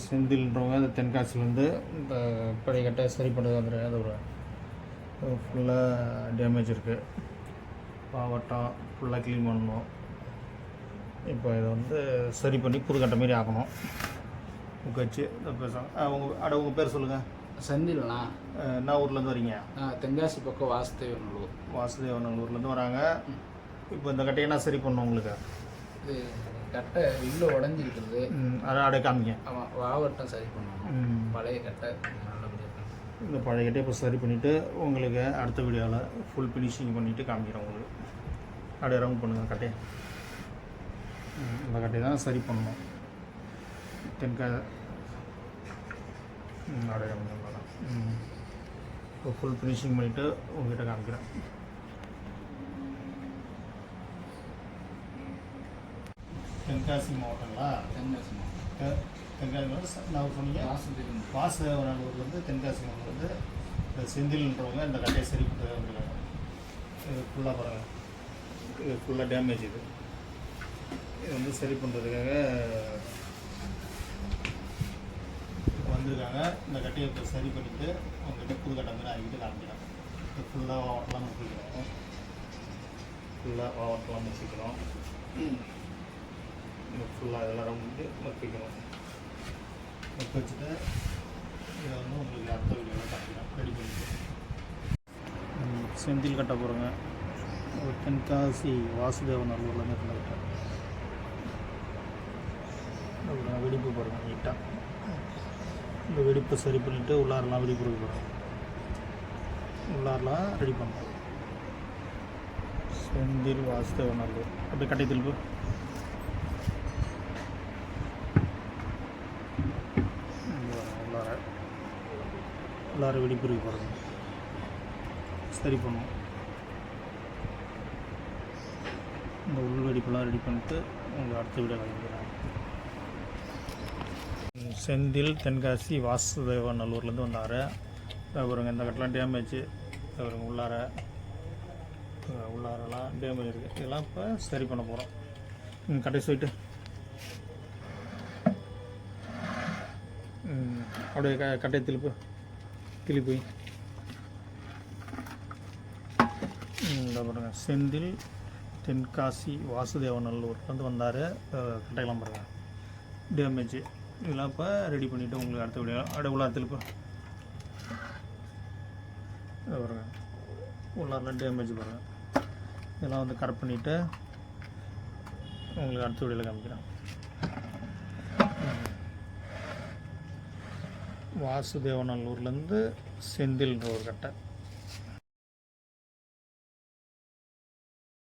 செந்தில்ன்றவங்க இந்த தென்காசிலேருந்து இந்த படிக்கட்டை சரி பண்ணுறது வந்துடுங்க. அது ஒரு ஃபுல்லாக டேமேஜ் இருக்குது. பாவட்டம் ஃபுல்லாக க்ளீன் பண்ணணும். இப்போ இதை வந்து சரி பண்ணி புதுக்கட்டை மாரி ஆக்கணும். புக் வச்சு பேசுகிறாங்க. உங்கள் பேர் சொல்லுங்கள். செந்தில்ண்ணா. என்ன ஊர்லேருந்து வரீங்க? தென்காசி பக்கம் வாசுதேவநல்லூர். வாசுதேவநல்லூர்லேருந்து வராங்க. இப்போ இந்த கட்டையை என்ன சரி பண்ணணும் உங்களுக்கு? இது கட்டை உள்ளே உடஞ்சிருக்குது. அதை அப்படியே காமிங்க. ஆமாம், வாவட்டம் சரி பண்ணணும். பழைய கட்டை நல்லபடியாக. இந்த பழைய கட்டையை இப்போ சரி பண்ணிவிட்டு உங்களுக்கு அடுத்த வீடியோவில் ஃபுல் ஃபினிஷிங் பண்ணிவிட்டு காமிக்கிறேன் உங்களுக்கு. அப்படியே ரவுண்ட் பண்ணுங்கள் கட்டையை. இந்த கட்டையை தான் சரி பண்ணணும். அப்படியே இப்போ ஃபுல் ஃபினிஷிங் பண்ணிவிட்டு உங்கள்கிட்ட காமிக்கிறேன். தென்காசி மாவட்டங்களா? தென்காசி மாவட்டம். தென்காசி நான் சொன்னீங்க வாசுதேவநல்லூர்லேருந்து தென்காசி மாவட்டத்துலேருந்து செந்தில்ன்றவங்க இந்த கட்டையை சரி பண்ணுறது வந்துருக்காங்க. இது ஃபுல்லாக பாருங்கள். இது ஃபுல்லாக டேமேஜ். இது வந்து சரி பண்ணுறதுக்காக வந்திருக்காங்க. இந்த கட்டையை இப்போ சரி பண்ணிவிட்டு உங்கள்கிட்ட புது கட்டை மாதிரி ஆகிட்டு காமிக்கிறேன். இது ஃபுல்லாக வாவட்டெலாம் முடிச்சிக்கிறோம். ஃபுல்லாக இதெல்லாம் ரவுண்டு மப்பிக்கணும். மப்பி வச்சுட்டு இதை வந்து உங்களுக்கு அடுத்த வீடியோவில் காமிக்கிறேன். ரெடி பண்ணிட்டு செந்தில் கட்ட போகிறோங்க. தென்காசி வாசுதேவநல்லூர்லேருந்து இந்த கட்டை வெடிப்பு போடுறோம். நீட்டாக இந்த வெடிப்பை சரி பண்ணிவிட்டு உள்ளாரெலாம் வெடிப்பு கொடுக்க போகிறோம். உள்ளாரெலாம் ரெடி பண்ணோம். செந்தில் வாசுதேவநல்லூர் அப்படியே கட்டை திருப்பு. உள்ளார வெடிப்பு இருக்கு பாருங்க. சரி பண்ணுவோம். இந்த உள் வெடிப்பெல்லாம் ரெடி பண்ணிட்டு உங்களுக்கு அடுத்த வீடியோ காமிக்கிறேன். செந்தில் தென்காசி வாசுதேவநல்லூர்லேருந்து வந்தார். பாருங்க இந்த கட்டெலாம் டேமேஜ். பாருங்க உள்ளாரெல்லாம் டேமேஜ் இருக்குது. இதெல்லாம் இப்போ சரி பண்ண போகிறோம். கட்டை சொல்லிட்டு அப்படியே கட்டையை திருப்பி இந்த பாருங்க. செந்தில் தென்காசி வாசுதேவநல்லூர்லேருந்து வந்தார். கட்டையெல்லாம் பாருங்கள் டேமேஜ். இதெல்லாம் இப்போ ரெடி பண்ணிவிட்டு உங்களுக்கு அடுத்த வீடியோ அப்படியே உள்ளார திருப்பி பாருங்க. உள்ளாரெலாம் டேமேஜ் பாருங்கள். இதெல்லாம் வந்து கரெக்ட் பண்ணிவிட்டு உங்களுக்கு அடுத்த வீடியோவில் காமிக்கிறேன். வாசுதேவநல்லூர்லேருந்து செந்தில்ன்ற ஒரு கட்டை.